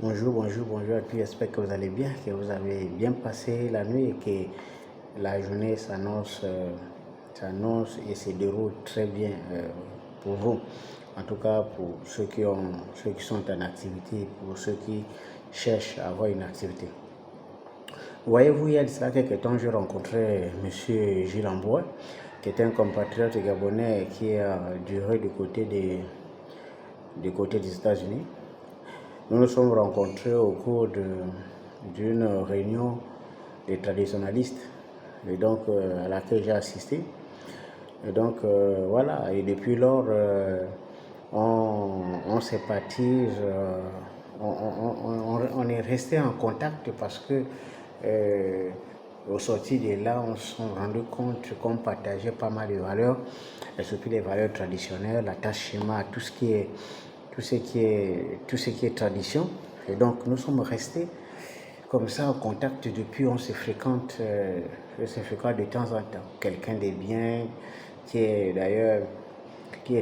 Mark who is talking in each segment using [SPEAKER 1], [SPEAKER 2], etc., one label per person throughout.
[SPEAKER 1] Bonjour, bonjour, bonjour à tous. J'espère que vous allez bien, que vous avez bien passé la nuit et que la journée s'annonce et se déroule très bien pour vous. En tout cas, pour ceux qui sont en activité, pour ceux qui cherchent à avoir une activité. Voyez-vous, il y a de cela quelques temps, j'ai rencontré M. Gilles Ambois, qui est un compatriote gabonais qui a duré du côté des États-Unis. Nous nous sommes rencontrés au cours d'une réunion des traditionalistes et donc à laquelle j'ai assisté. Et donc voilà, et depuis lors, on sympathise, on est resté en contact parce que au sortir de là, on s'est rendu compte qu'on partageait pas mal de valeurs, et surtout les valeurs traditionnelles, l'attachement à tout ce qui est tradition. Et donc nous sommes restés comme ça en contact depuis. On se fréquente de temps en temps. Quelqu'un de bien, qui est d'ailleurs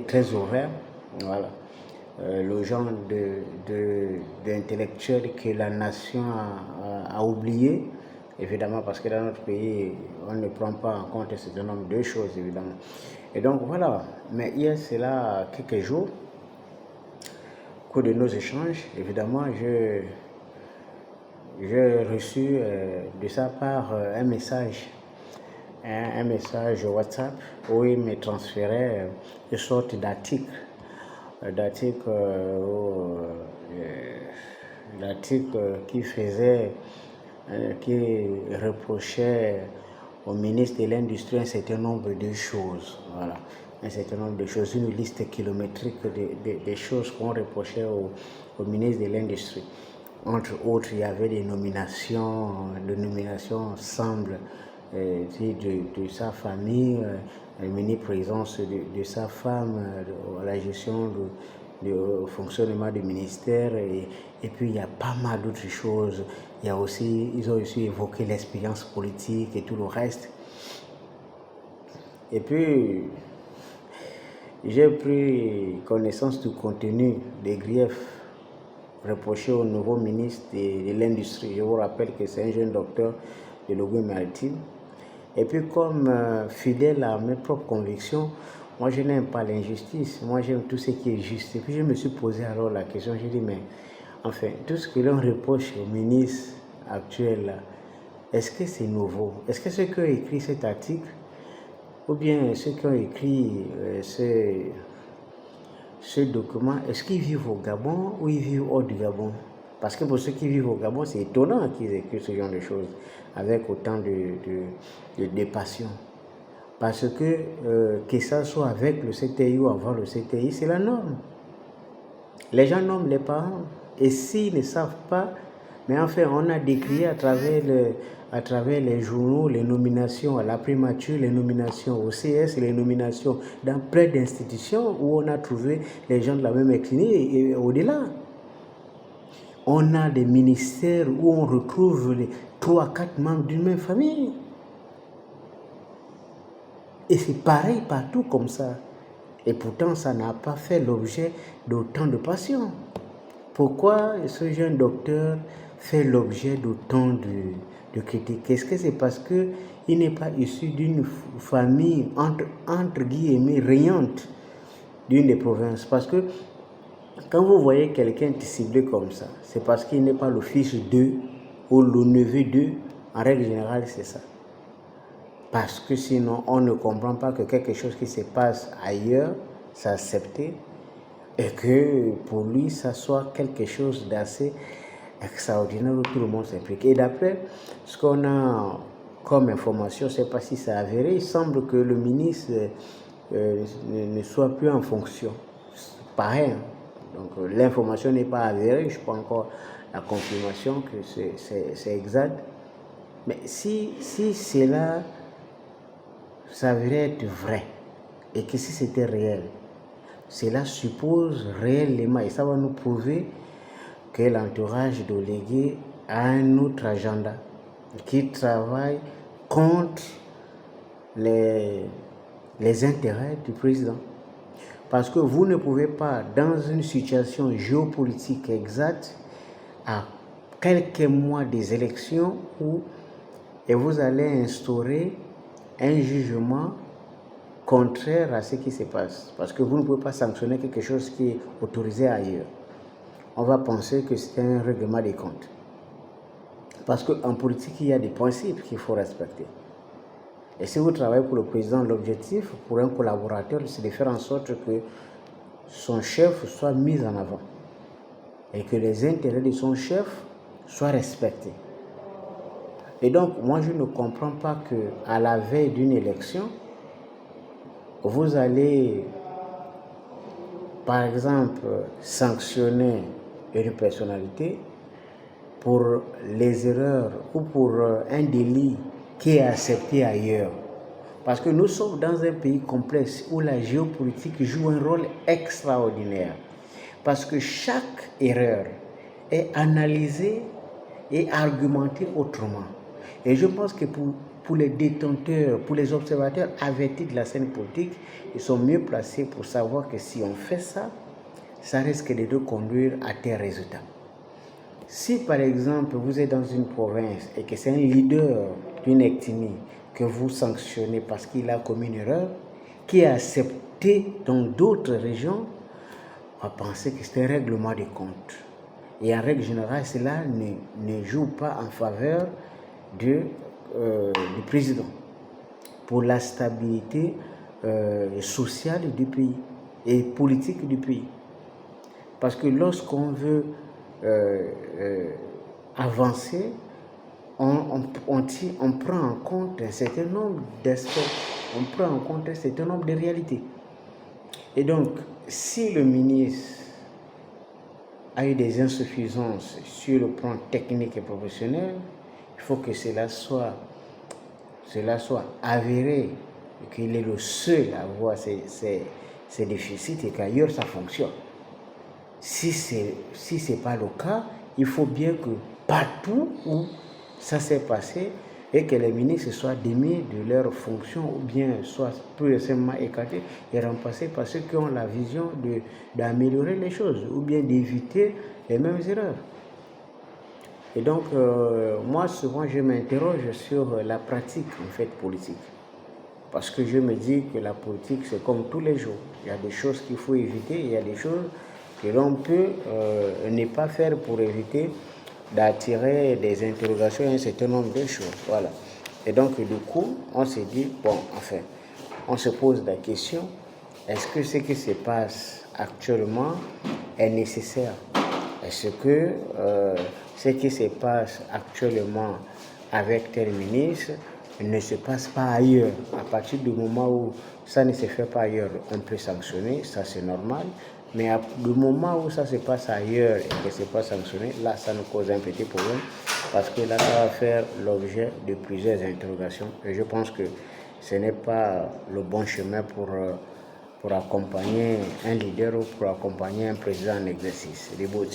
[SPEAKER 1] très ouvert, voilà. Le genre d'intellectuel que la nation a oublié, évidemment, parce que dans notre pays, on ne prend pas en compte un certain nombre de choses, évidemment. Et donc voilà, mais hier, c'est là quelques jours, au cours de nos échanges, évidemment, j'ai reçu de sa part un message WhatsApp où il me transférait une sorte d'article qui reprochait au ministre de l'Industrie un certain nombre de choses. Voilà. Un certain nombre de choses, une liste kilométrique des choses qu'on reprochait au ministre de l'Industrie. Entre autres, il y avait des nominations ensemble de sa famille, la mini-présence de sa femme, la gestion du fonctionnement du ministère, et puis il y a pas mal d'autres choses. Il y a aussi, ils ont aussi évoqué l'expérience politique et tout le reste. Et puis, j'ai pris connaissance du contenu des griefs reprochés au nouveau ministre de l'Industrie. Je vous rappelle que c'est un jeune docteur de Logos-Maritime. Et puis comme fidèle à mes propres convictions, moi je n'aime pas l'injustice, moi j'aime tout ce qui est juste. Et puis je me suis posé alors la question, j'ai dit mais enfin tout ce que l'on reproche au ministre actuel, est-ce que c'est nouveau? Est-ce que ceux qui ont écrit cet article, ou bien ceux qui ont écrit ce document, est-ce qu'ils vivent au Gabon ou ils vivent hors du Gabon? Parce que pour ceux qui vivent au Gabon, c'est étonnant qu'ils écrivent ce genre de choses avec autant de passion. Parce que ça soit avec le CTI ou avant le CTI, c'est la norme. Les gens nomment les parents. Et s'ils ne savent pas, mais enfin, on a décrié à travers les journaux les nominations à la primature, les nominations au CS, les nominations dans plein d'institutions où on a trouvé les gens de la même ethnie et au-delà. On a des ministères où on retrouve les 3-4 membres d'une même famille. Et c'est pareil partout comme ça. Et pourtant, ça n'a pas fait l'objet d'autant de passion. Pourquoi ce jeune docteur fait l'objet d'autant de critiques? Est-ce que c'est parce qu'il n'est pas issu d'une famille entre guillemets régnante d'une des provinces? Parce que quand vous voyez quelqu'un ciblé comme ça, c'est parce qu'il n'est pas le fils d'eux ou le neveu d'eux. En règle générale, c'est ça. Parce que sinon, on ne comprend pas que quelque chose qui se passe ailleurs, c'est accepté, et que pour lui, ça soit quelque chose d'assez extraordinaire où tout le monde s'implique. Et d'après ce qu'on a comme information, je ne sais pas si c'est avéré, il semble que le ministre ne soit plus en fonction. Pareil. Donc l'information n'est pas avérée, je n'ai pas encore la confirmation que c'est exact. Mais si cela s'avérait être vrai, et que si c'était réel, cela suppose réellement, et ça va nous prouver que l'entourage d'Olégué a un autre agenda qui travaille contre les intérêts du président. Parce que vous ne pouvez pas, dans une situation géopolitique exacte, à quelques mois des élections et vous allez instaurer un jugement contraire à ce qui se passe. Parce que vous ne pouvez pas sanctionner quelque chose qui est autorisé ailleurs. On va penser que c'est un règlement des comptes. Parce qu'en politique, il y a des principes qu'il faut respecter. Et si vous travaillez pour le président, l'objectif pour un collaborateur, c'est de faire en sorte que son chef soit mis en avant et que les intérêts de son chef soient respectés. Et donc, moi, je ne comprends pas qu'à la veille d'une élection, vous allez, par exemple, sanctionner une personnalité pour les erreurs ou pour un délit qui est accepté ailleurs. Parce que nous sommes dans un pays complexe où la géopolitique joue un rôle extraordinaire. Parce que chaque erreur est analysée et argumentée autrement. Et je pense que pour les détenteurs, pour les observateurs avertis de la scène politique, ils sont mieux placés pour savoir que si on fait ça, ça risque de conduire à tel résultat. Si par exemple vous êtes dans une province et que c'est un leader d'une ethnie que vous sanctionnez parce qu'il a commis une erreur, qui est accepté dans d'autres régions, on va penser que c'est un règlement de compte. Et en règle générale, cela ne joue pas en faveur du président pour la stabilité sociale du pays et politique du pays. Parce que lorsqu'on veut avancer, on prend en compte un certain nombre d'aspects, on prend en compte un certain nombre de réalités. Et donc, si le ministre a eu des insuffisances sur le plan technique et professionnel, il faut que cela soit avéré, qu'il est le seul à avoir ces déficits et qu'ailleurs ça fonctionne. Si ce n'est pas le cas, il faut bien que partout où ça s'est passé et que les ministres soient démis de leurs fonctions ou bien soient plus récemment écartés et remplacés par ceux qui ont la vision d'améliorer les choses ou bien d'éviter les mêmes erreurs. Et donc, moi, souvent, je m'interroge sur la pratique, en fait, politique. Parce que je me dis que la politique, c'est comme tous les jours. Il y a des choses qu'il faut éviter, il y a des choses que l'on peut ne pas faire pour éviter d'attirer des interrogations et un certain nombre de choses. Voilà. Et donc, du coup, on s'est dit, bon, enfin, on se pose la question, est-ce que ce qui se passe actuellement est nécessaire? Est-ce que ce qui se passe actuellement avec tel ministre ne se passe pas ailleurs? À partir du moment où ça ne se fait pas ailleurs, on peut sanctionner, ça c'est normal. Mais du moment où ça se passe ailleurs et que ce n'est pas sanctionné, là, ça nous cause un petit problème parce que là, ça va faire l'objet de plusieurs interrogations. Et je pense que ce n'est pas le bon chemin pour accompagner un leader ou pour accompagner un président en exercice. Les bouts.